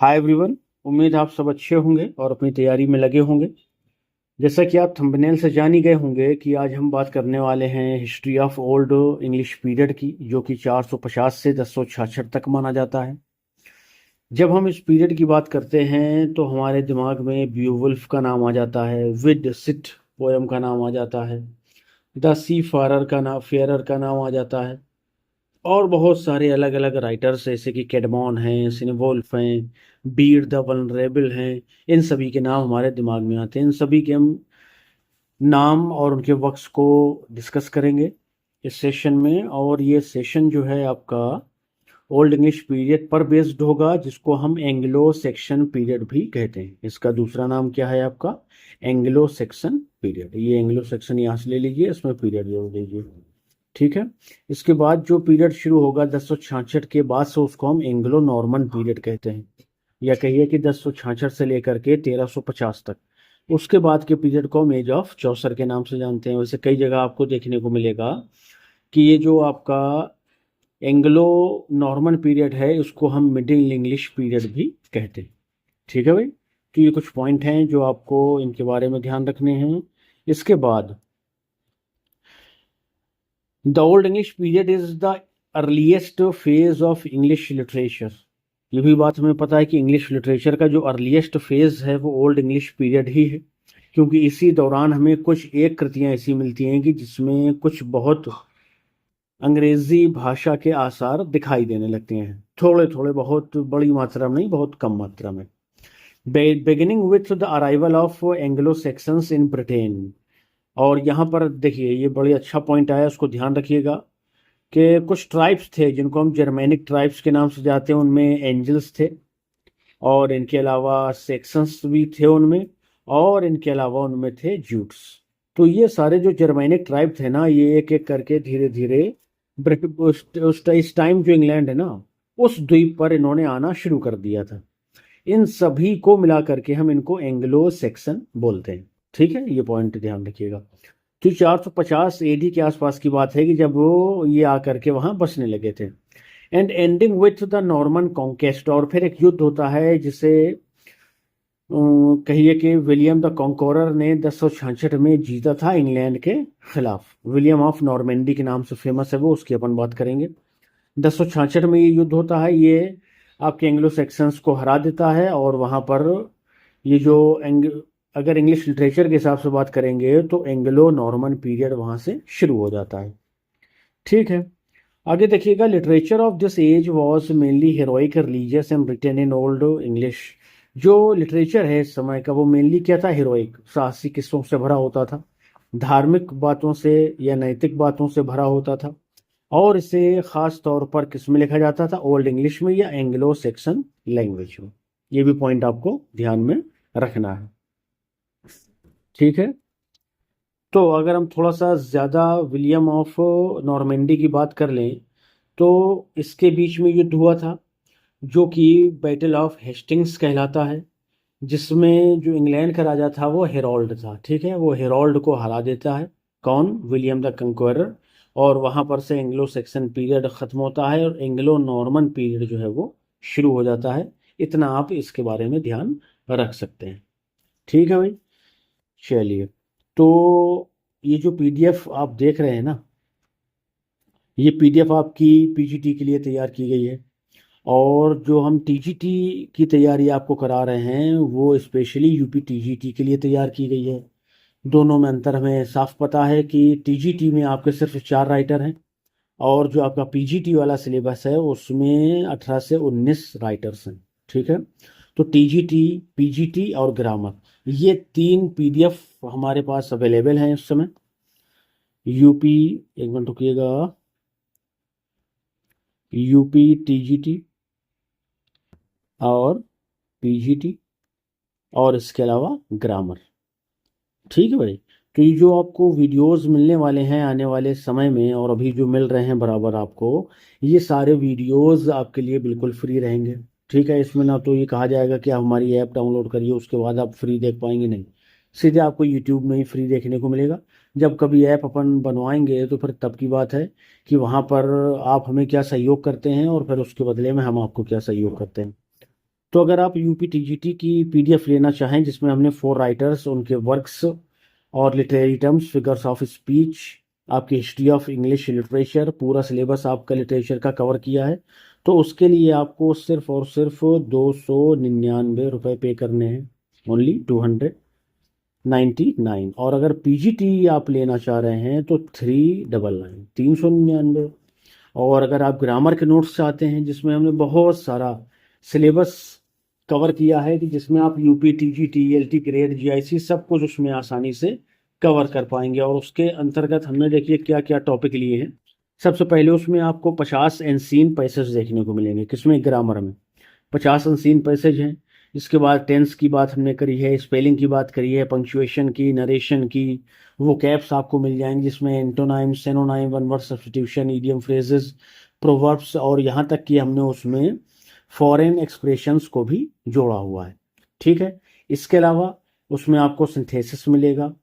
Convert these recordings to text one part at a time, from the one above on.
Hi everyone. उम्मीद आप सब अच्छे होंगे और अपनी तैयारी में लगे होंगे। जैसा कि आप थंबनेल से जान ही गए होंगे कि आज हम बात करने वाले हैं history of old English period की, जो कि 450 से 1066 तक माना जाता है। जब हम इस पीरियड की बात करते हैं तो हमारे दिमाग में ब्यूवुल्फ का नाम आ जाता है, विड सिट पोयम का नाम आ जाता है, द सी फेयरर का नाम आ जाता है, और बहुत सारे अलग अलग राइटर्स जैसे कि कैडमॉन हैं, सिनेवोल्फ हैं, बीर द वल्नरेबल हैं। इन सभी के नाम हमारे दिमाग में आते हैं। इन सभी के हम नाम और उनके वर्क्स को डिस्कस करेंगे इस सेशन में। और ये सेशन जो है आपका ओल्ड इंग्लिश पीरियड पर बेस्ड होगा, जिसको हम एंग्लो सेक्शन पीरियड भी कहते हैं। इसका दूसरा नाम क्या है आपका? Anglo Saxon period. ये एंग्लो सेक्शन यहाँ से ले लीजिए, इसमें पीरियड जोड़ दीजिए। ठीक है। इसके बाद जो पीरियड शुरू होगा 1066 के बाद से, उसको हम एंग्लो नॉर्मन पीरियड कहते हैं, या कहिए कि 1066 से लेकर के 1350 तक। उसके बाद के पीरियड को हम एज ऑफ चौसर के नाम से जानते हैं। वैसे कई जगह आपको देखने को मिलेगा कि ये जो आपका एंग्लो नॉर्मन पीरियड है, उसको हम मिडिल इंग्लिश पीरियड भी कहते हैं। ठीक है भाई। तो ये कुछ पॉइंट हैं जो आपको इनके बारे में ध्यान रखने हैं। इसके बाद the old English period is the earliest phase of English literature. ये भी बात हमें पता है कि इंग्लिश लिटरेचर का जो अर्लीस्ट फेज है वो ओल्ड इंग्लिश पीरियड ही है, क्योंकि इसी दौरान हमें कुछ एक कृतियां ऐसी मिलती हैं कि जिसमें कुछ बहुत अंग्रेजी भाषा के आसार दिखाई देने लगते हैं। थोड़े थोड़े, बहुत बड़ी मात्रा में नहीं, बहुत कम मात्रा में। Beginning with the arrival of Anglo sections in Britain. और यहाँ पर देखिए, ये बड़ी अच्छा पॉइंट आया, उसको ध्यान रखिएगा कि कुछ ट्राइब्स थे जिनको हम जर्मेनिक ट्राइब्स के नाम से जाते हैं। उनमें एंजल्स थे, और इनके अलावा सेक्शंस भी थे उनमें, और इनके अलावा उनमें थे जूट्स। तो ये सारे जो जर्मेनिक ट्राइब थे ना, ये एक एक करके धीरे धीरे इस टाइम जो इंग्लैंड है ना, उस द्वीप पर इन्होंने आना शुरू कर दिया था। इन सभी को मिला करके हम इनको एंग्लो सेक्शन बोलते हैं। ठीक है, ये पॉइंट ध्यान रखिएगा। तो 450 एडी के आसपास की बात है कि जब वो ये आकर के वहां बसने लगे थे। And ending with the Norman conquest. और फिर एक युद्ध होता है जिसे कहिए कि विलियम द कॉन्कोरर ने 1066 में जीता था इंग्लैंड के खिलाफ। विलियम ऑफ नॉर्मेंडी के नाम से फेमस है वो, उसकी अपन बात करेंगे। 1066 में ये युद्ध होता है, ये आपके एंग्लो सेक्शंस को हरा देता है। और वहाँ पर ये जो अगर इंग्लिश लिटरेचर के हिसाब से बात करेंगे तो एंग्लो नॉर्मन पीरियड वहाँ से शुरू हो जाता है। ठीक है, आगे देखिएगा। Literature of this age was mainly heroic, religious and written in Old English. जो लिटरेचर है इस समय का, वो मेनली क्या था? हेरोइक, साहसी किस्सों से भरा होता था, धार्मिक बातों से या नैतिक बातों से भरा होता था। और इसे खास तौर पर किस में लिखा जाता था? ओल्ड इंग्लिश में या एंग्लो सेक्शन लैंग्वेज में। ये भी पॉइंट आपको ध्यान में रखना है। ठीक है। तो अगर हम थोड़ा सा ज़्यादा विलियम ऑफ नॉर्मेंडी की बात कर लें, तो इसके बीच में युद्ध हुआ था जो कि बैटल ऑफ हेस्टिंग्स कहलाता है, जिसमें जो इंग्लैंड का राजा था वो हेरोल्ड था। ठीक है, वो हेरोल्ड को हरा देता है। कौन? William the Conqueror. और वहाँ पर से एंग्लो सेक्शन पीरियड ख़त्म होता है और एंग्लो नॉर्मन पीरियड जो है वो शुरू हो जाता है। इतना आप इसके बारे में ध्यान रख सकते हैं। ठीक है भाई, चलिए। तो ये जो पीडीएफ आप देख रहे हैं ना, ये पीडीएफ आपकी पीजीटी के लिए तैयार की गई है। और जो हम टीजीटी की तैयारी आपको करा रहे हैं वो स्पेशली यूपी टीजीटी के लिए तैयार की गई है। दोनों में अंतर हमें साफ पता है कि टीजीटी में आपके सिर्फ 4 राइटर हैं, और जो आपका पीजीटी वाला सिलेबस है उसमें 18 से 19 राइटर्स हैं। ठीक है। तो टीजीटी, पीजीटी और ग्रामर, ये 3 पीडीएफ हमारे पास अवेलेबल हैं इस समय। यूपी, एक मिनट रुकिएगा, यूपी टीजीटी और पीजीटी, और इसके अलावा ग्रामर। ठीक है भाई। तो ये जो आपको वीडियोस मिलने वाले हैं आने वाले समय में, और अभी जो मिल रहे हैं बराबर आपको, ये सारे वीडियोस आपके लिए बिल्कुल फ्री रहेंगे। ठीक है, इसमें ना तो ये कहा जाएगा कि आप हमारी ऐप डाउनलोड करिए उसके बाद आप फ्री देख पाएंगे, नहीं। सीधे आपको यूट्यूब में ही फ्री देखने को मिलेगा। जब कभी ऐप अपन बनवाएंगे तो फिर तब की बात है कि वहाँ पर आप हमें क्या सहयोग करते हैं और फिर उसके बदले में हम आपको क्या सहयोग करते हैं। तो अगर आप यूपीटीजीटी की पीडीएफ लेना चाहें जिसमें हमने 4 राइटर्स, उनके वर्क्स और literary terms, figures of speech, आपकी हिस्ट्री ऑफ इंग्लिश लिटरेचर, पूरा सिलेबस आपका लिटरेचर का कवर किया है, तो उसके लिए आपको सिर्फ और सिर्फ 299 रुपये पे करने हैं, ओनली 299। और अगर पीजीटी आप लेना चाह रहे हैं तो 399, 399। और अगर आप ग्रामर के नोट्स चाहते हैं जिसमें हमने बहुत सारा सिलेबस कवर किया है, कि जिसमें आप UP, TG, TLT, grade, GIC सब कुछ उसमें आसानी से कवर कर पाएंगे। और उसके अंतर्गत हमने देखिए क्या क्या टॉपिक लिए हैं। सबसे पहले उसमें आपको 50 एनसीन पैसेज देखने को मिलेंगे, किसमें, ग्रामर में 50 एनसीन पैसेज हैं। इसके बाद टेंस की बात हमने करी है, स्पेलिंग की बात करी है, पंक्चुएशन की, नरेशन की, वो कैप्स आपको मिल जाएंगे जिसमें antonym, synonym, one word substitution, idiom phrases, proverbs, और यहाँ तक कि हमने उसमें फॉरेन एक्सप्रेशंस को भी जोड़ा हुआ है। ठीक है। इसके अलावा उसमें आपको सिंथेसिस मिलेगा,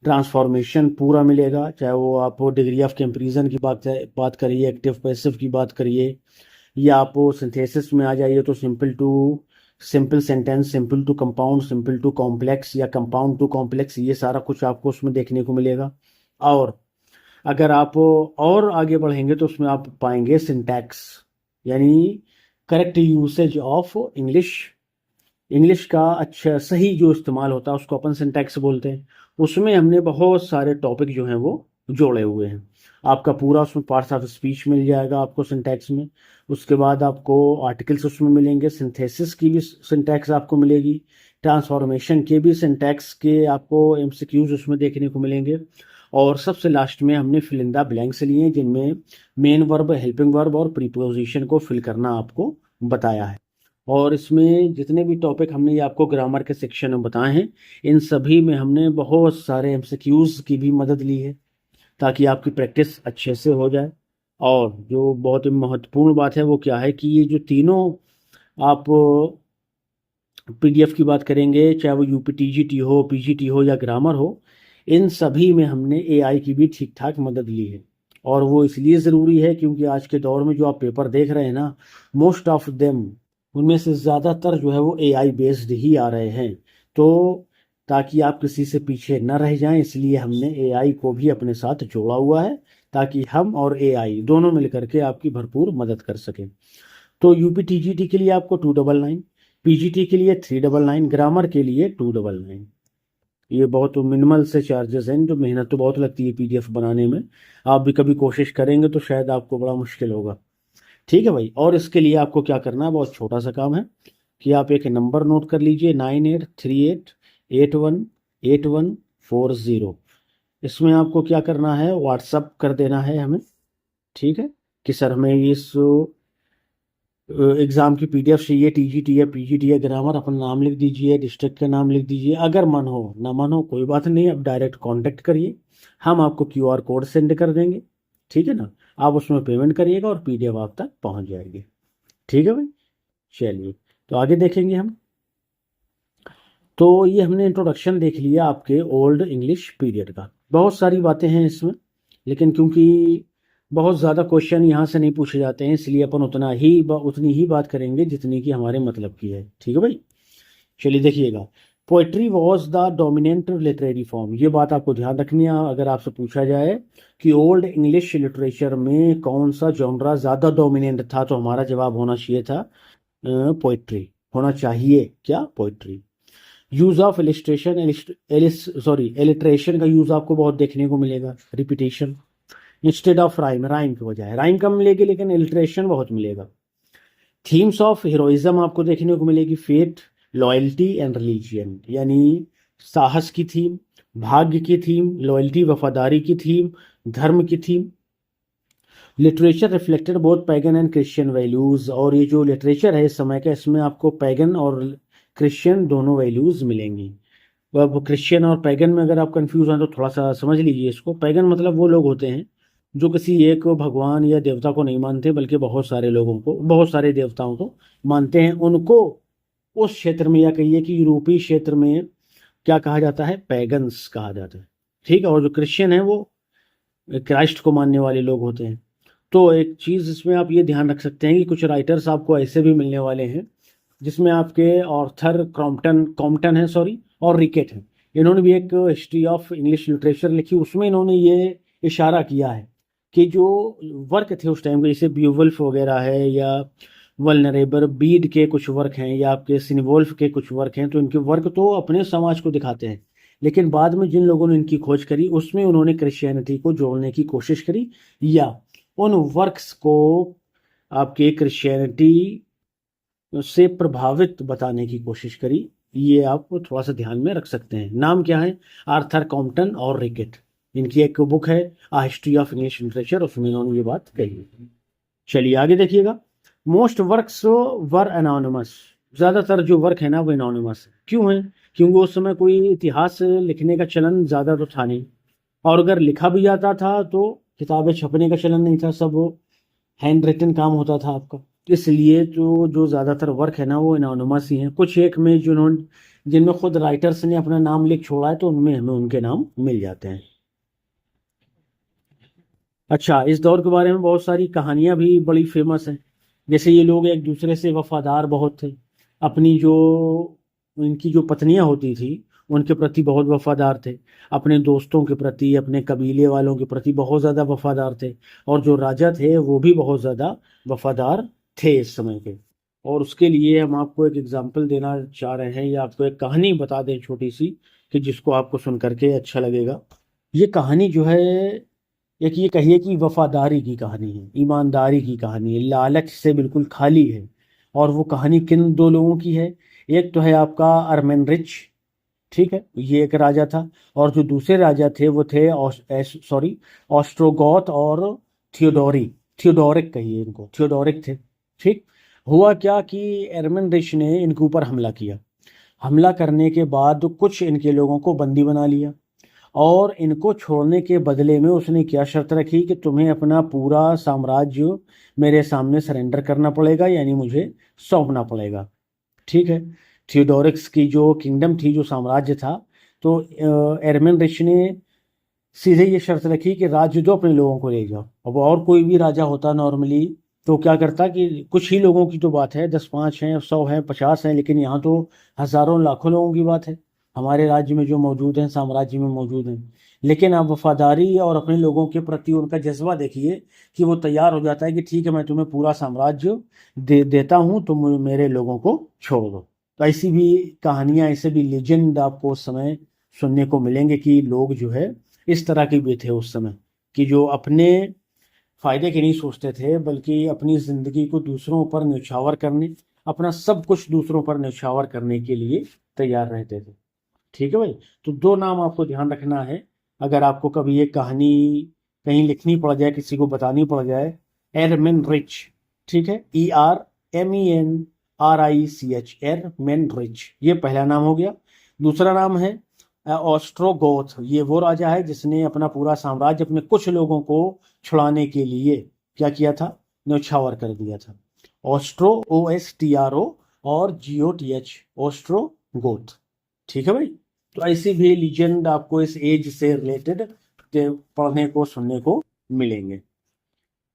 ट्रांसफॉर्मेशन पूरा मिलेगा, चाहे वो आप डिग्री ऑफ कंपैरिजन की बात करिए, एक्टिव पैसिव की बात करिए, या आप सिंथेसिस में आ जाइए तो simple to simple sentence, simple to compound, simple to complex, या कंपाउंड टू कॉम्प्लेक्स, ये सारा कुछ आपको उसमें देखने को मिलेगा। और अगर आप और आगे बढ़ेंगे तो उसमें आप पाएंगे सिंटैक्स, यानी correct usage of English, English का अच्छा सही जो इस्तेमाल होता है उसको अपन सिंटैक्स बोलते हैं। उसमें हमने बहुत सारे टॉपिक जो हैं वो जोड़े हुए हैं। आपका पूरा उसमें पार्ट्स ऑफ स्पीच मिल जाएगा आपको सिंटैक्स में। उसके बाद आपको आर्टिकल्स उसमें मिलेंगे, सिंथेसिस की भी सिंटैक्स आपको मिलेगी, ट्रांसफॉर्मेशन के भी सिंटैक्स के आपको एमसीक्यूज उसमें देखने को मिलेंगे। और सबसे लास्ट में हमने फिल इन द ब्लैंक्स लिए जिनमें मेन वर्ब, हेल्पिंग वर्ब और प्रीपोजिशन को फिल करना आपको बताया है। और इसमें जितने भी टॉपिक हमने ये आपको ग्रामर के सेक्शन में बताए हैं, इन सभी में हमने बहुत सारे एमसीक्यूज की भी मदद ली है ताकि आपकी प्रैक्टिस अच्छे से हो जाए। और जो बहुत ही महत्वपूर्ण बात है वो क्या है कि ये जो तीनों आप पीडीएफ की बात करेंगे, चाहे वो यूपीटीजीटी हो, पीजीटी हो या ग्रामर हो, इन सभी में हमने एआई की भी ठीक ठाक मदद ली है। और वो इसलिए ज़रूरी है क्योंकि आज के दौर में जो आप पेपर देख रहे हैं ना, मोस्ट ऑफ देम, उनमें से ज़्यादातर जो है वो एआई बेस्ड ही आ रहे हैं। तो ताकि आप किसी से पीछे न रह जाएं, इसलिए हमने एआई को भी अपने साथ जोड़ा हुआ है ताकि हम और एआई दोनों मिलकर के आपकी भरपूर मदद कर सकें। तो यूपीटीजीटी के लिए आपको 299, पीजीटी के लिए 399, ग्रामर के लिए 299। ये बहुत मिनिमल से चार्जेस हैं, जो मेहनत तो बहुत लगती है पीडीएफ बनाने में। आप भी कभी कोशिश करेंगे तो शायद आपको बड़ा मुश्किल होगा। ठीक है भाई। और इसके लिए आपको क्या करना है, बहुत छोटा सा काम है कि आप एक नंबर नोट कर लीजिए, 9838818140। इसमें आपको क्या करना है, व्हाट्सअप कर देना है हमें। ठीक है, कि सर हमें इस एग्ज़ाम की पीडीएफ चाहिए, टीजीटी या पीजीटी या ग्रामर, अपना नाम लिख दीजिए, डिस्ट्रिक्ट का नाम लिख दीजिए। अगर मन हो, ना मन हो कोई बात नहीं, आप डायरेक्ट कांटेक्ट करिए, हम आपको क्यूआर कोड सेंड कर देंगे। ठीक है ना, आप उसमें पेमेंट करिएगा और पीडीएफ आप तक पहुंच जाएगी। ठीक है भाई, चलिए तो आगे देखेंगे हम। तो ये हमने इंट्रोडक्शन देख लिया आपके ओल्ड इंग्लिश पीरियड का। बहुत सारी बातें हैं इसमें, लेकिन क्योंकि बहुत ज़्यादा क्वेश्चन यहाँ से नहीं पूछे जाते हैं, इसलिए अपन उतनी ही बात करेंगे जितनी कि हमारे मतलब की है। ठीक है भाई, चलिए देखिएगा। Poetry was the dominant literary form, ये बात आपको ध्यान रखनी है। अगर आपसे पूछा जाए कि ओल्ड इंग्लिश लिटरेचर में कौन सा जॉनरा ज़्यादा डोमिनेंट था, तो हमारा जवाब होना चाहिए था पोइट्री, होना चाहिए क्या, poetry. Use of illustration, alliteration का यूज आपको बहुत देखने को मिलेगा, repetition instead of rhyme, rhyme के बजाय, राइम कम मिलेगी लेकिन इलिट्रेशन बहुत मिलेगा। थीम्स ऑफ हीरोइज्म आपको देखने को मिलेगी, फेट, लॉयल्टी एंड रिलीजियन, यानी साहस की थीम, भाग्य की थीम, लॉयल्टी वफादारी की थीम, धर्म की theme. Literature reflected both pagan and Christian values, और ये जो लिटरेचर है इस समय का, इसमें आपको पैगन और क्रिश्चियन दोनों वैल्यूज मिलेंगी। अब क्रिश्चियन और पैगन में अगर आप कंफ्यूज हैं तो थोड़ा सा समझ लीजिए इसको। पैगन मतलब वो लोग होते हैं जो किसी एक भगवान या देवता को नहीं मानते, बल्कि बहुत सारे लोगों को, बहुत सारे देवताओं को मानते हैं। उनको उस क्षेत्र में, या कहिए कि यूरोपीय क्षेत्र में क्या कहा जाता है, पैगन्स कहा जाता है। ठीक है। और जो क्रिश्चियन है वो क्राइस्ट को मानने वाले लोग होते हैं। तो एक चीज़ इसमें आप ये ध्यान रख सकते हैं कि कुछ राइटर्स आपको ऐसे भी मिलने वाले हैं जिसमें आपके ऑर्थर क्रॉम्पटन कॉम्पटन है सॉरी, और रिकेट है। इन्होंने भी एक हिस्ट्री ऑफ इंग्लिश लिटरेचर लिखी, उसमें इन्होंने ये इशारा किया है कि जो वर्क थे उस टाइम के, जैसे ब्यूवल्फ वगैरह है या वल्नरेबर बीड के कुछ वर्क हैं या आपके सिनवोल्फ के कुछ वर्क हैं, तो इनके वर्क तो अपने समाज को दिखाते हैं, लेकिन बाद में जिन लोगों ने इनकी खोज करी उसमें उन्होंने क्रिश्चियनिटी को जोड़ने की कोशिश करी या उन वर्क्स को आपके क्रिश्चियनिटी से प्रभावित बताने की कोशिश करी। ये आप थोड़ा सा ध्यान में रख सकते हैं। नाम क्या है? आर्थर कॉम्पटन और रिकेट। इनकी एक बुक है आ हिस्ट्री ऑफ इंग्लिश लिटरेचर, उसमें इन्होंने ये बात कही। चलिए आगे देखिएगा। मोस्ट वर्क्स वर एनोनिमस। ज़्यादातर जो वर्क है ना वो एनोनिमस है। क्यों है? क्योंकि उस समय कोई इतिहास लिखने का चलन ज़्यादा तो था नहीं, और अगर लिखा भी जाता था तो किताबें छपने का चलन नहीं था, सब हैंड रिटन काम होता था आपका। इसलिए जो ज़्यादातर वर्क है ना वो एनोनिमस ही हैं। कुछ एक में जिनमें खुद राइटर्स ने अपना नाम लिख छोड़ा है तो उनमें हमें उनके नाम मिल जाते हैं। अच्छा, इस दौर के बारे में बहुत सारी कहानियां भी बड़ी फेमस हैं। जैसे ये लोग एक दूसरे से वफादार बहुत थे, अपनी जो इनकी जो पत्नियां होती थी उनके प्रति बहुत वफादार थे, अपने दोस्तों के प्रति, अपने कबीले वालों के प्रति बहुत ज़्यादा वफादार थे, और जो राजा थे वो भी बहुत ज़्यादा वफादार थे इस समय के। और उसके लिए हम आपको एक एग्जाम्पल देना चाह रहे हैं या आपको एक कहानी बता दें छोटी सी, कि जिसको आपको सुन करके अच्छा लगेगा। ये कहानी जो है, एक ये कहिए कि वफादारी की कहानी है, ईमानदारी की कहानी है, लालच से बिल्कुल खाली है। और वो कहानी किन दो लोगों की है? एक तो है आपका अरमेनरिच, ठीक है, ये एक राजा था, और जो दूसरे राजा थे वो थे ऑस्ट्रोगोथ और थियोडोरी, थियोडोरिक कहिए इनको, थियोडोरिक थे। ठीक। हुआ क्या कि एरमेनरिच ने इनके ऊपर हमला किया। हमला करने के बाद कुछ इनके लोगों को बंदी बना लिया, और इनको छोड़ने के बदले में उसने क्या शर्त रखी कि तुम्हें अपना पूरा साम्राज्य मेरे सामने सरेंडर करना पड़ेगा, यानी मुझे सौंपना पड़ेगा। ठीक है। थियोडोरिक्स की जो किंगडम थी, जो साम्राज्य था, तो एरमेनरिच ने सीधे ये शर्त रखी कि राज्य दो, अपने लोगों को ले जाओ। अब और कोई भी राजा होता नॉर्मली तो क्या करता कि कुछ ही लोगों की तो बात है, 10-5 हैं, 100 हैं, 50 हैं, लेकिन यहाँ तो हजारों लाखों लोगों की बात है हमारे राज्य में जो मौजूद हैं, साम्राज्य में मौजूद हैं। लेकिन आप वफादारी और अपने लोगों के प्रति उनका जज्बा देखिए कि वो तैयार हो जाता है कि ठीक है, मैं तुम्हें पूरा साम्राज्य देता हूँ, तुम मेरे लोगों को छोड़ दो। तो ऐसी भी कहानियां, ऐसे भी लेजेंड आपको उस समय सुनने को मिलेंगे कि लोग जो है इस तरह के भी थे उस समय, कि जो अपने फायदे के नहीं सोचते थे, बल्कि अपनी जिंदगी को दूसरों पर न्यौछावर करने, अपना सब कुछ दूसरों पर न्यौछावर करने के लिए तैयार रहते थे। ठीक है भाई। तो दो नाम आपको ध्यान रखना है, अगर आपको कभी ये कहानी कहीं लिखनी पड़ जाए, किसी को बतानी पड़ जाए। एरमेनरिच, ठीक है, ERMENRICH, एरमेनरिच, ये पहला नाम हो गया। दूसरा नाम है ऑस्ट्रोगोथ। ये वो राजा है जिसने अपना पूरा साम्राज्य अपने कुछ लोगों को छुड़ाने के लिए क्या किया था? न्यौछावर कर दिया था। OSTRO और GOTH, ऑस्ट्रोगोथ। ठीक है भाई। तो ऐसे भी लीजेंड आपको इस एज से रिलेटेड पढ़ने को सुनने को मिलेंगे।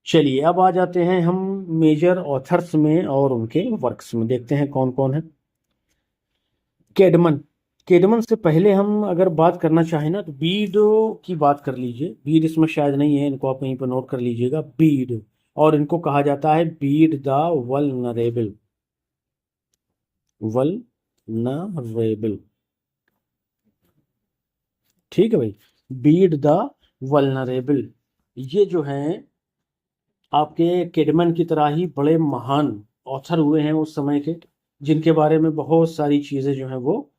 चलिए अब आ जाते हैं हम मेजर ऑथर्स में और उनके वर्क्स में, देखते हैं कौन कौन है। केडमन। केडमन से पहले हम अगर बात करना चाहें ना तो बीड की बात कर लीजिए। बीड इसमें शायद नहीं है, इनको आप कहीं पर नोट कर लीजिएगा, बीड। और इनको कहा जाता है बीड द वल्नरेबल, वल्नरेबल। ठीक है भाई, बीड द वल्नरेबल। ये जो हैं आपके केडमन की तरह ही बड़े महान ऑथर हुए हैं उस समय के, जिनके बारे में बहुत सारी चीज़ें जो हैं वो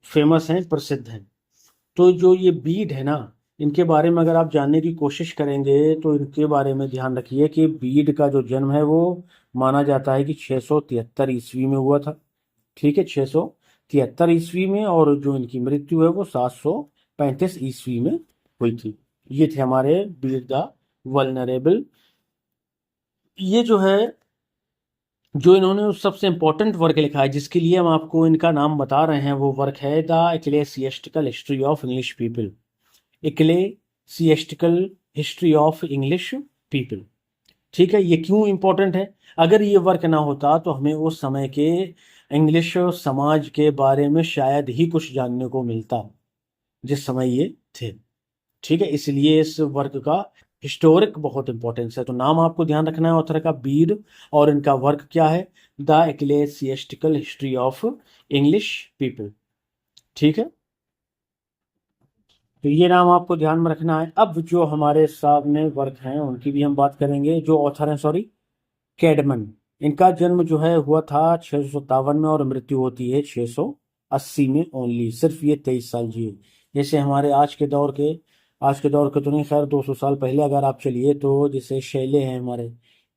फेमस हैं, प्रसिद्ध हैं। तो जो ये बीड है ना, इनके बारे में अगर आप जानने की कोशिश करेंगे तो इनके बारे में ध्यान रखिए कि बीड का जो जन्म है वो माना जाता है कि 673 ईस्वी में हुआ था। ठीक है, 673 ईस्वी में, और जो इनकी मृत्यु है वो 735 ईस्वी में हुई थी। ये थे हमारे बीड द वल्नरेबल। ये जो है, जो इन्होंने सबसे इंपॉर्टेंट वर्क लिखा है जिसके लिए हम आपको इनका नाम बता रहे हैं, वो वर्क है the ecclesiastical history of English people. Ecclesiastical history of English people. ठीक है, ये क्यों इंपॉर्टेंट है? अगर ये वर्क ना होता तो हमें उस समय के इंग्लिश समाज के बारे में शायद ही कुछ जानने को मिलता जिस समय ये थे। ठीक है, इसलिए इस वर्क का हिस्टोरिक बहुत इंपॉर्टेंस है। तो नाम आपको ध्यान रखना है ऑथर का, बीड, और इनका वर्क क्या है, the ecclesiastical history of English people. ठीक है, तो ये नाम आपको ध्यान में रखना है। अब जो हमारे सामने वर्क हैं उनकी भी हम बात करेंगे। जो ऑथर हैं, सॉरी, कैडमन, इनका जन्म जो है हुआ था 657 में और मृत्यु होती है 680 में ओनली। सिर्फ ये 23 साल जिए। जैसे हमारे आज के दौर के तो नहीं, खैर 200 साल पहले अगर आप चलिए तो जैसे शैले हैं, हमारे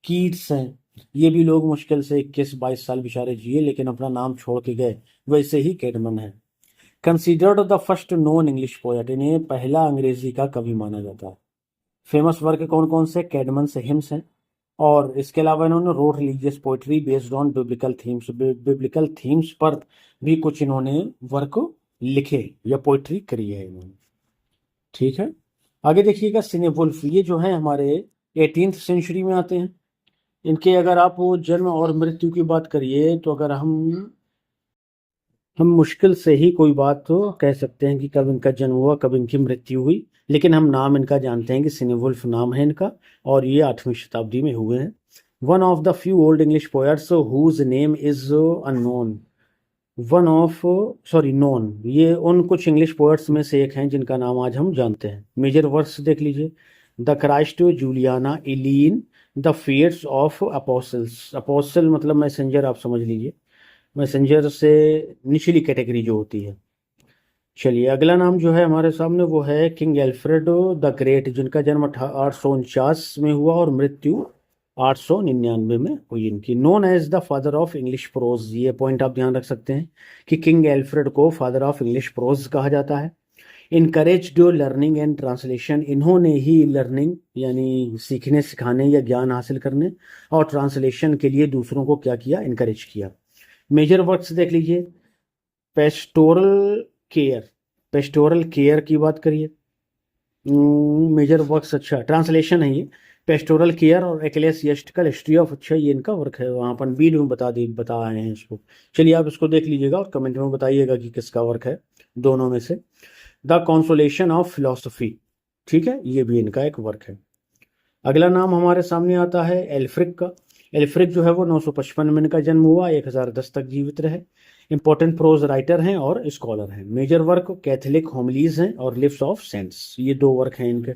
कीट्स हैं, ये भी लोग मुश्किल से 21-22 साल बेचारे जिए लेकिन अपना नाम छोड़ के गए। वैसे ही कैडमन है considered the first non English poet, इन्हें पहला अंग्रेजी का कवि माना जाता है। फेमस वर्क कौन कौन से, कैडमन से हिम्स हैं, और इसके अलावा इन्होंने road religious poetry based on biblical themes पर भी कुछ इन्होंने वर्क लिखे या पोइट्री करी है इन्होंने। ठीक है, आगे देखिएगा सिनेवुल्फ, ये जो है हमारे 18th सेंचुरी में आते हैं। इनके अगर आप जन्म और मृत्यु की बात करिए तो अगर हम मुश्किल से ही कोई बात तो कह सकते हैं कि कब इनका जन्म हुआ, कब इनकी मृत्यु हुई, लेकिन हम नाम इनका जानते हैं कि सिनेवुल्फ नाम है इनका, और ये 8वीं शताब्दी में हुए हैं। One of the few Old English poets whose name is unknown, one of, sorry, known, ये उन कुछ इंग्लिश पोएट्स में से एक हैं जिनका नाम आज हम जानते हैं। मेजर वर्क्स देख लीजिए, the Christ, Juliana, Elene, the fates of apostles, apostle मतलब मैसेंजर, आप समझ लीजिए, मैसेंजर से निचली कैटेगरी जो होती है। चलिए, अगला नाम जो है हमारे सामने वो है किंग एल्फ्रेड द ग्रेट, जिनका जन्म 849 में हुआ और मृत्यु 899 में हुई इनकी। Known as the father of English prose, ये पॉइंट आप ध्यान रख सकते हैं कि किंग एल्फ्रेड को फादर ऑफ इंग्लिश प्रोज कहा जाता है। इनकरेज लर्निंग एंड ट्रांसलेशन, इन्होंने ही लर्निंग यानी सीखने सिखाने या ज्ञान हासिल करने और ट्रांसलेशन के लिए दूसरों को क्या किया, इनकरेज किया। मेजर वर्क्स देख लीजिए, पेस्टोरल केयर, पेस्टोरल केयर की बात करिए, मेजर वर्क्स, अच्छा ट्रांसलेशन है ये, पेस्टोरल केयर और एक्लेसियास्टिकल हिस्ट्री ऑफ, अच्छा ये इनका वर्क है, वहाँ पर बीड में बता आए हैं इसको। चलिए आप इसको देख लीजिएगा और कमेंट में बताइएगा कि किसका वर्क है दोनों में से। द कॉन्सोलेशन ऑफ फिलोसफी, ठीक है, ये भी इनका एक वर्क है। अगला नाम हमारे सामने आता है एल्फ्रिक का। एल्फ्रिक जो है वो 955 में इनका जन्म हुआ, 1010 तक जीवित रहे। इंपॉर्टेंट प्रोज राइटर हैं और स्कॉलर हैं। मेजर वर्क कैथलिक होमलीज हैं और लिव्स ऑफ सेंट्स, ये दो वर्क हैं इनके।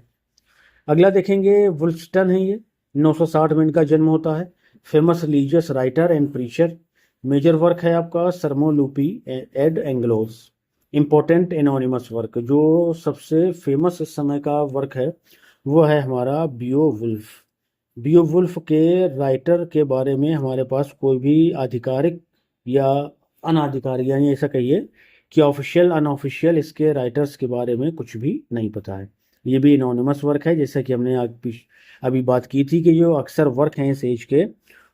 अगला देखेंगे वुल्स्टन है, ये 960 में इनका जन्म होता है। Famous religious writer and preacher. Major work है आपका Sermo Lupi ad Anglos. Important anonymous work, जो सबसे फेमस इस समय का वर्क है वो है हमारा बियोवुल्फ। बियोवुल्फ के राइटर के बारे में हमारे पास कोई भी आधिकारिक या अनाधिकारिक, यानी ऐसा कहिए कि ऑफिशियल अनऑफिशियल, इसके राइटर्स के बारे में कुछ भी नहीं पता है। ये भी एनोनिमस वर्क है, जैसा कि हमने अभी बात की थी कि जो अक्सर वर्क हैं इस एज के,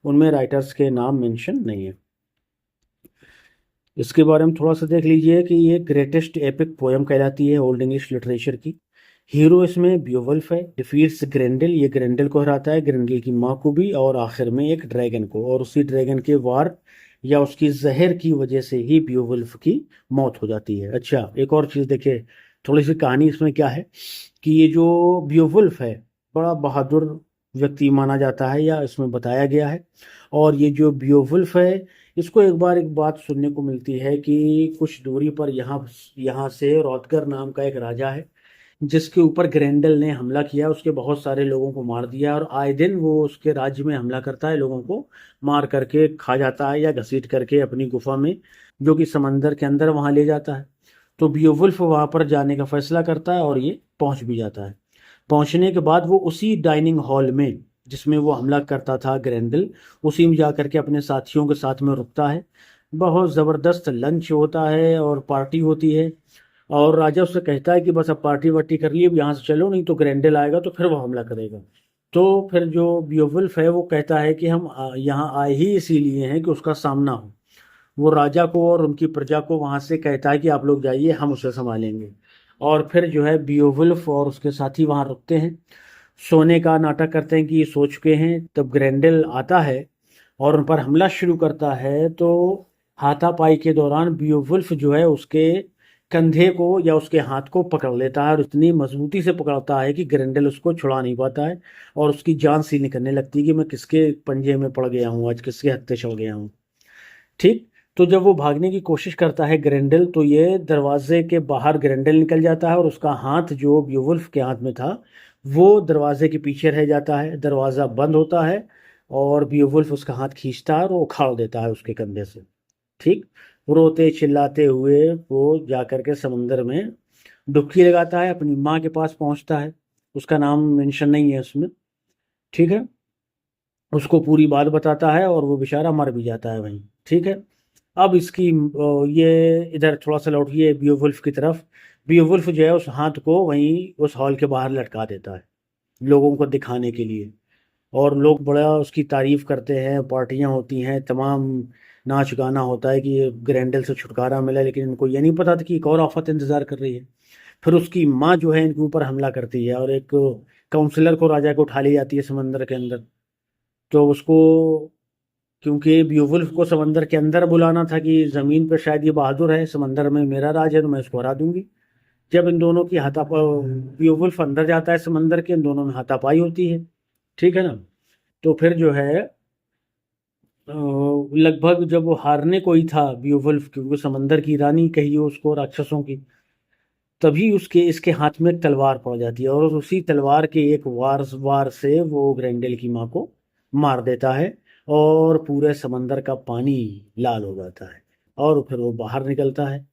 उनमें राइटर्स के नाम मेंशन नहीं है। इसके बारे में थोड़ा सा देख लीजिए कि ये ग्रेटेस्ट एपिक पोएम कहलाती है ओल्ड इंग्लिश लिटरेचर की। हीरो इसमें बियोवुल्फ है। डिफीट्स ग्रेंडल, ये ग्रेंडल को हराता है, ग्रेंडल की माँ को भी, और आखिर में एक ड्रैगन को, और उसी ड्रैगन के वार या उसकी जहर की वजह से ही बियोवुल्फ की मौत हो जाती है। अच्छा, एक और चीज़ देखिए, थोड़ी सी कहानी इसमें क्या है कि ये जो बियोवुल्फ है बड़ा बहादुर व्यक्ति माना जाता है या इसमें बताया गया है। और ये जो बियोवुल्फ है, इसको एक बात सुनने को मिलती है कि कुछ दूरी पर यहाँ से रॉथगर नाम का एक राजा है जिसके ऊपर ग्रेंडल ने हमला किया, उसके बहुत सारे लोगों को मार दिया, और आए दिन वो उसके राज्य में हमला करता है, लोगों को मार करके खा जाता है या घसीट करके अपनी गुफा में, जो कि समंदर के अंदर, वहां ले जाता है। तो बियोवुल्फ वहां पर जाने का फैसला करता है और ये पहुंच भी जाता है। पहुंचने के बाद वो उसी डाइनिंग हॉल में जिसमें वो हमला करता था ग्रेंडल, उसी में जा करके अपने साथियों के साथ में रुकता है। बहुत ज़बरदस्त लंच होता है और पार्टी होती है, और राजा उससे कहता है कि बस अब पार्टी वार्टी कर लिए, अब यहाँ से चलो, नहीं तो ग्रेंडल आएगा तो फिर वो हमला करेगा। तो फिर जो बियोवुल्फ है वो कहता है कि हम यहाँ आए ही इसीलिए हैं कि उसका सामना हो। वो राजा को और उनकी प्रजा को वहाँ से कहता है कि आप लोग जाइए, हम उसे संभालेंगे। और फिर जो है बियोवुल्फ और उसके साथी वहाँ रुकते हैं, सोने का नाटक करते हैं कि ये सो चुके हैं। तब ग्रेंडल आता है और उन पर हमला शुरू करता है। तो हाथापाई के दौरान बियोवुल्फ जो है उसके कंधे को या उसके हाथ को पकड़ लेता है और इतनी मजबूती से पकड़ता है कि ग्रेंडल उसको छुड़ा नहीं पाता है और उसकी जान सी निकलने लगती है कि मैं किसके पंजे में पड़ गया हूँ, आज किसके हत्थे चढ़ गया हूँ। ठीक। तो जब वो भागने की कोशिश करता है ग्रेंडल, तो ये दरवाजे के बाहर ग्रेंडल निकल जाता है और उसका हाथ जो बियोवुल्फ के हाथ में था वो दरवाजे के पीछे रह जाता है। दरवाज़ा बंद होता है और बियोवुल्फ उसका हाथ खींचता है और वो उखाड़ देता है उसके कंधे से। ठीक। रोते चिल्लाते हुए वो जाकर के समंदर में डुबकी लगाता है, अपनी माँ के पास पहुंचता है। उसका नाम मेंशन नहीं है उसमें। ठीक है। उसको पूरी बात बताता है और वो बेचारा मर भी जाता है वहीं। ठीक है। अब इसकी ये इधर थोड़ा सा लौटिए बियोवुल्फ की तरफ। बियोवुल्फ जो है उस हाथ को वहीं उस हॉल के बाहर लटका देता है लोगों को दिखाने के लिए। और लोग बड़ा उसकी तारीफ करते हैं, पार्टियां होती हैं, तमाम नाच गाना होता है कि ये ग्रैंडल से छुटकारा मिला, लेकिन इनको ये नहीं पता था कि एक और आफत इंतजार कर रही है। फिर उसकी माँ जो है इनके ऊपर हमला करती है और एक काउंसलर को, राजा को उठा ली जाती है समंदर के अंदर। तो उसको, क्योंकि बियोवुल्फ को समंदर के अंदर बुलाना था कि जमीन पर शायद ये बहादुर है, समंदर में मेरा राज है तो मैं इसको हरा दूंगी। जब इन दोनों की बियोवुल्फ अंदर जाता है समंदर के, इन दोनों में हाथापाई होती है। ठीक है ना। तो फिर जो है लगभग जब वो हारने को ही था बियोवुल्फ, क्योंकि समंदर की रानी कही उसको राक्षसों की, तभी उसके इसके हाथ में एक तलवार पड़ जाती है और उसी तलवार के एक वार से वो ग्रेंडल की माँ को मार देता है और पूरे समंदर का पानी लाल हो जाता है और फिर वो बाहर निकलता है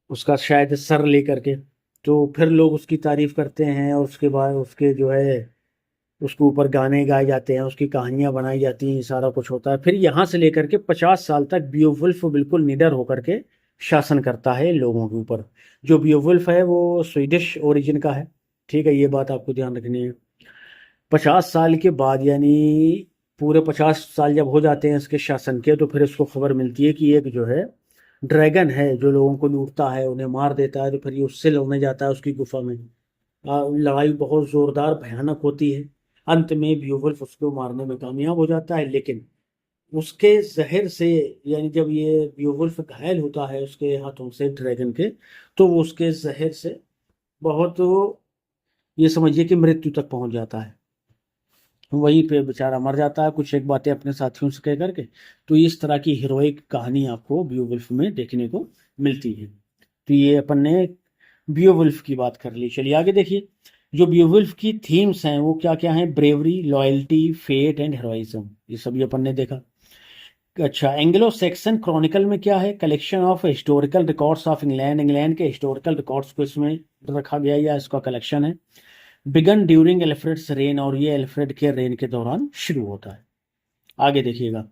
उसका शायद सर लेकर के। तो फिर लोग उसकी तारीफ करते हैं और उसके बाद उसके जो है उसके ऊपर गाने गाए जाते हैं, उसकी कहानियां बनाई जाती हैं, ये सारा कुछ होता है। फिर यहाँ से लेकर के 50 साल तक बियोवुल्फ बिल्कुल निडर होकर के शासन करता है लोगों के ऊपर। जो बियोवुल्फ है वो स्वीडिश ओरिजिन का है। ठीक है, ये बात आपको ध्यान रखनी है। 50 साल के बाद, यानी पूरे 50 साल जब हो जाते हैं इसके शासन के, तो फिर इसको खबर मिलती है कि एक जो है ड्रैगन है जो लोगों को लूटता है, उन्हें मार देता है। तो फिर ये उससे लड़ने जाता है उसकी गुफा में। लड़ाई बहुत जोरदार भयानक होती है। अंत में बियोवुल्फ उसको मारने में कामयाब हो जाता है, लेकिन उसके जहर से, यानी जब ये बियोवुल्फ घायल होता है उसके हाथों से ड्रैगन के, तो वो उसके जहर से बहुत, ये समझिए कि मृत्यु तक पहुंच जाता है। वहीं पे बेचारा मर जाता है कुछ एक बातें अपने साथियों से कह करके। तो इस तरह की हीरोइक कहानी आपको बियोवुल्फ में देखने को मिलती है। तो ये अपन ने बियोवुल्फ की बात कर ली। चलिए आगे देखिए। जो बियोवुल्फ की थीम्स हैं वो क्या क्या हैं? Bravery, loyalty, fate and heroism, ये सभी अपन ने देखा। अच्छा, एंग्लो सेक्सन क्रॉनिकल में क्या है? Collection of historical records of England, England के हिस्टोरिकल रिकॉर्ड्स को इसमें रखा गया या इसका कलेक्शन है। बिगन ड्यूरिंग एल्फ्रेड्स रेन, और ये एल्फ्रेड के रेन के दौरान शुरू होता है। आगे देखिएगा।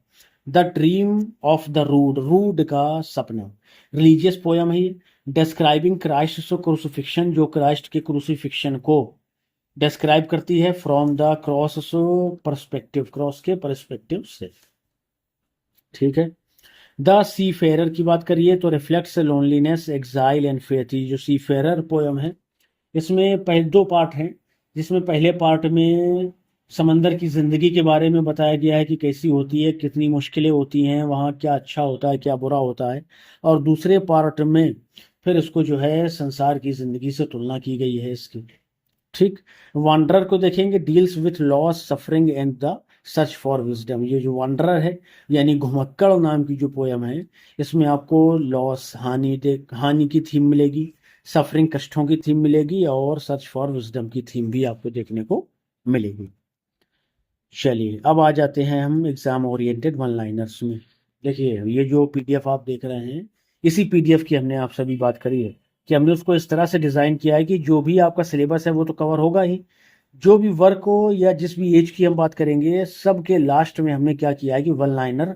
The dream of the rood, rood का सपना, रिलीजियस पोयम है ये। डिस्क्राइबिंग क्राइस्ट क्रूसिफिक्शन, जो क्राइस्ट के क्रूसिफिक्शन को डिस्क्राइब करती है। From the cross perspective, cross के परस्पेक्टिव से। ठीक है। द सी फेरर की बात करिए तो reflects loneliness, exile and faith. ये जो सी फेरर पोयम है इसमें पहले दो पार्ट हैं, जिसमें पहले पार्ट में समंदर की ज़िंदगी के बारे में बताया गया है कि कैसी होती है, कितनी मुश्किलें होती हैं वहाँ, क्या अच्छा होता है क्या बुरा होता है। और दूसरे पार्ट में फिर इसको जो है संसार की ज़िंदगी से तुलना की गई है इसकी। ठीक। वांडरर को देखेंगे, deals with loss, suffering and the search for wisdom. ये जो वांडरर है यानी घुमक्कड़ नाम की जो पोयम है, इसमें आपको लॉस, हानि की थीम मिलेगी, सफरिंग कष्टों की थीम मिलेगी, और सर्च फॉर विजडम की थीम भी आपको देखने को मिलेगी। चलिए अब आ जाते हैं हम एग्जाम ओरिएंटेड वन लाइनर्स में। देखिए ये जो पीडीएफ आप देख रहे हैं, इसी पीडीएफ की हमने आप सभी बात करी है कि हमने उसको इस तरह से डिज़ाइन किया है कि जो भी आपका सिलेबस है वो तो कवर होगा ही, जो भी वर्क हो या जिस भी एज की हम बात करेंगे, सब के लास्ट में हमने क्या किया है कि वन लाइनर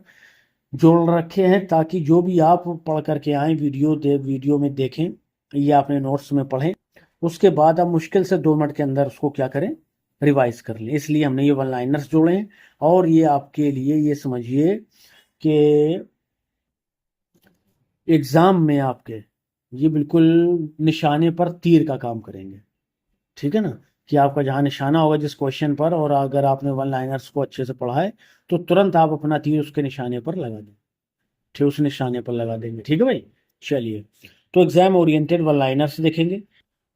जोड़ रखे हैं, ताकि जो भी आप पढ़ करके आए वीडियो में देखें या अपने नोट्स में पढ़ें, उसके बाद आप मुश्किल से 2 मिनट के अंदर उसको क्या करें, रिवाइज कर लें। इसलिए हमने ये वन लाइनर्स जोड़े हैं। और ये आपके लिए, ये समझिए कि एग्जाम में आपके ये बिल्कुल निशाने पर तीर का काम करेंगे। ठीक है ना, कि आपका जहाँ निशाना होगा जिस क्वेश्चन पर, और अगर आपने वन लाइनर्स को अच्छे से पढ़ा है तो तुरंत आप अपना तीर उसके निशाने पर लगा दें। ठीक, उस निशाने पर लगा देंगे। ठीक है भाई, चलिए। तो एग्जाम ओरिएंटेड वन लाइनर से देखेंगे।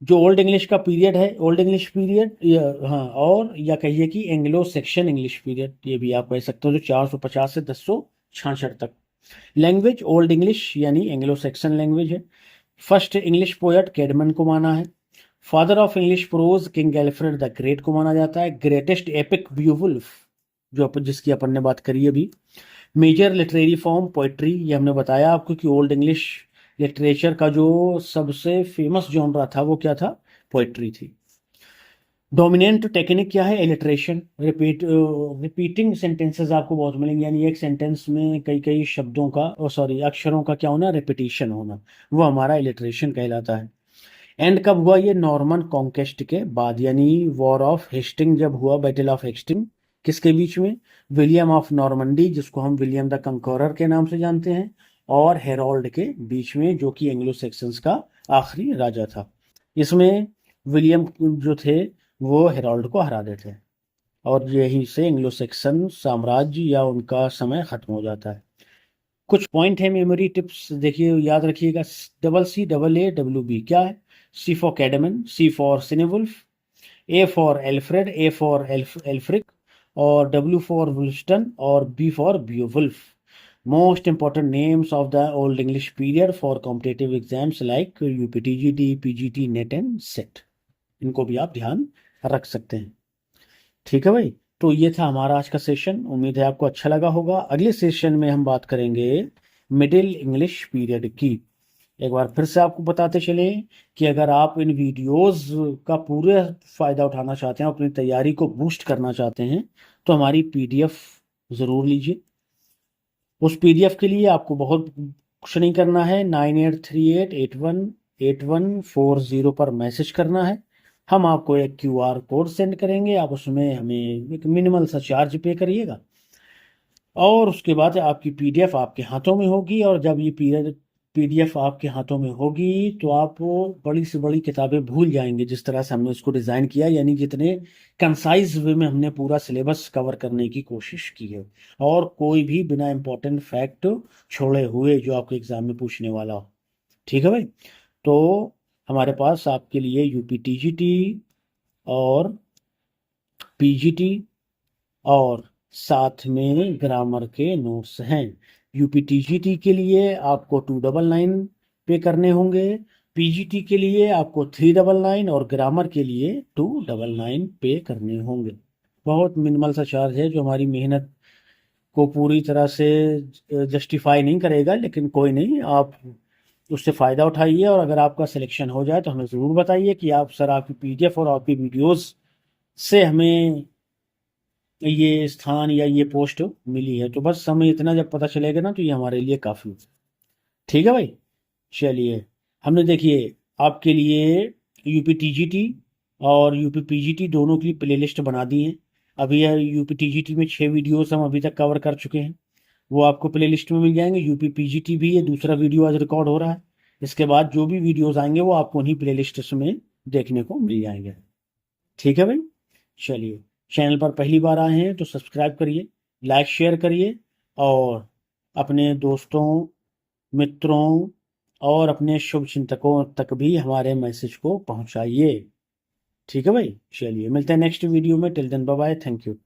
जो ओल्ड इंग्लिश का पीरियड है, ओल्ड इंग्लिश पीरियड, या हाँ, और या कहिए कि एंग्लो सेक्शन इंग्लिश पीरियड, ये भी आप कह सकते हो, जो 450 से 1066 तक। लैंग्वेज ओल्ड इंग्लिश यानी एंग्लो सेक्शन लैंग्वेज है। फर्स्ट इंग्लिश पोएट कैडमन को माना है। Father of English pros king Alfred the great को माना जाता है। ग्रेटेस्ट एपिक बियोवुल्फ, जो जिसकी अपन ने बात करी अभी। मेजर लिटरेरी फॉर्म पोइट्री, ये हमने बताया आपको कि ओल्ड इंग्लिश लिटरेचर का जो सबसे फेमस जॉनरा था वो क्या था, पोइट्री थी। डोमिनेंट टेक्निक क्या है, एलिट्रेशन। रिपीटिंग सेंटेंसेस आपको बहुत मिलेंगे, यानी एक सेंटेंस में कई कई शब्दों का, सॉरी अक्षरों का क्या होना, रिपीटिशन होना, वो हमारा एलिट्रेशन कहलाता है। एंड कब हुआ ये, नॉर्मन कॉन्केस्ट के बाद, यानी वॉर ऑफ हेस्टिंग जब हुआ, बैटल ऑफ हेस्टिंग, किसके बीच में, विलियम ऑफ नॉर्मंडी, जिसको हम विलियम द कंकरर के नाम से जानते हैं, और हेरोल्ड के बीच में, जो कि एंग्लो सेक्सन्स का आखिरी राजा था। इसमें विलियम जो थे वो हेरोल्ड को हरा देते हैं, और यहीं से एंग्लो सेक्सन साम्राज्य या उनका समय खत्म हो जाता है। कुछ पॉइंट है, मेमोरी टिप्स देखिए, याद रखिएगा। CCAAWB क्या है, C for Caedmon, C for Cynewulf, A for Alfred, A for Aelfric, और W फॉर वुल्स्टन, और B for Beowulf. Most important names of the old English period for competitive exams like UPTGT, PGT, NET and SET, इनको भी आप ध्यान रख सकते हैं। ठीक है भाई, तो ये था हमारा आज का सेशन, उम्मीद है आपको अच्छा लगा होगा। अगले सेशन में हम बात करेंगे मिडिल इंग्लिश पीरियड की। एक बार फिर से आपको बताते चले कि अगर आप इन वीडियोस का पूरे फायदा उठाना चाहते हैं, अपनी तैयारी को बूस्ट करना चाहते हैं, तो हमारी PDF ज़रूर लीजिए। उस PDF के लिए आपको बहुत कुछ नहीं करना है, 9838818140 पर मैसेज करना है। हम आपको एक QR कोड सेंड करेंगे, आप उसमें हमें एक मिनिमल सा चार्ज पे करिएगा, और उसके बाद आपकी PDF आपके हाथों में होगी। और जब ये PDF आपके हाथों में होगी तो आप वो बड़ी से बड़ी किताबें भूल जाएंगे, जिस तरह से हमने उसको डिज़ाइन किया, यानी जितने कंसाइज वे में हमने पूरा सिलेबस कवर करने की कोशिश की है, और कोई भी बिना इम्पोर्टेंट फैक्ट छोड़े हुए जो आपके एग्जाम में पूछने वाला हो। ठीक है भाई, तो हमारे पास आपके लिए UPTGT और PGT और साथ में ग्रामर के नोट्स हैं। UPTGT के लिए आपको 299 पे करने होंगे, PGT के लिए आपको 399, और ग्रामर के लिए 299 पे करने होंगे। बहुत मिनिमल सा चार्ज है, जो हमारी मेहनत को पूरी तरह से जस्टिफाई नहीं करेगा, लेकिन कोई नहीं, आप उससे फ़ायदा उठाइए, और अगर आपका सिलेक्शन हो जाए तो हमें ज़रूर बताइए कि आप सर आपकी PDF और आपकी वीडियोस से हमें ये स्थान या ये पोस्ट मिली है। तो बस हमें इतना जब पता चलेगा ना, तो ये हमारे लिए काफ़ी। ठीक है भाई, चलिए। हमने देखिए आपके लिए UPTGT और UPPGT दोनों की प्लेलिस्ट बना दी है। अभी UPTGT में 6 वीडियोस हम अभी तक कवर कर चुके हैं, वो आपको प्लेलिस्ट में मिल जाएंगे। UPPGT भी ये दूसरा वीडियो आज रिकॉर्ड हो रहा है, इसके बाद जो भी वीडियोस आएंगे वो आपको उन्हीं प्लेलिस्ट में देखने को मिल जाएंगे। ठीक है भाई, चलिए। चैनल पर पहली बार आए हैं तो सब्सक्राइब करिए, लाइक शेयर करिए, और अपने दोस्तों, मित्रों और अपने शुभ चिंतकों तक भी हमारे मैसेज को पहुंचाइए। ठीक है भाई, चलिए मिलते हैं नेक्स्ट वीडियो में। Till then bye bye, thank you.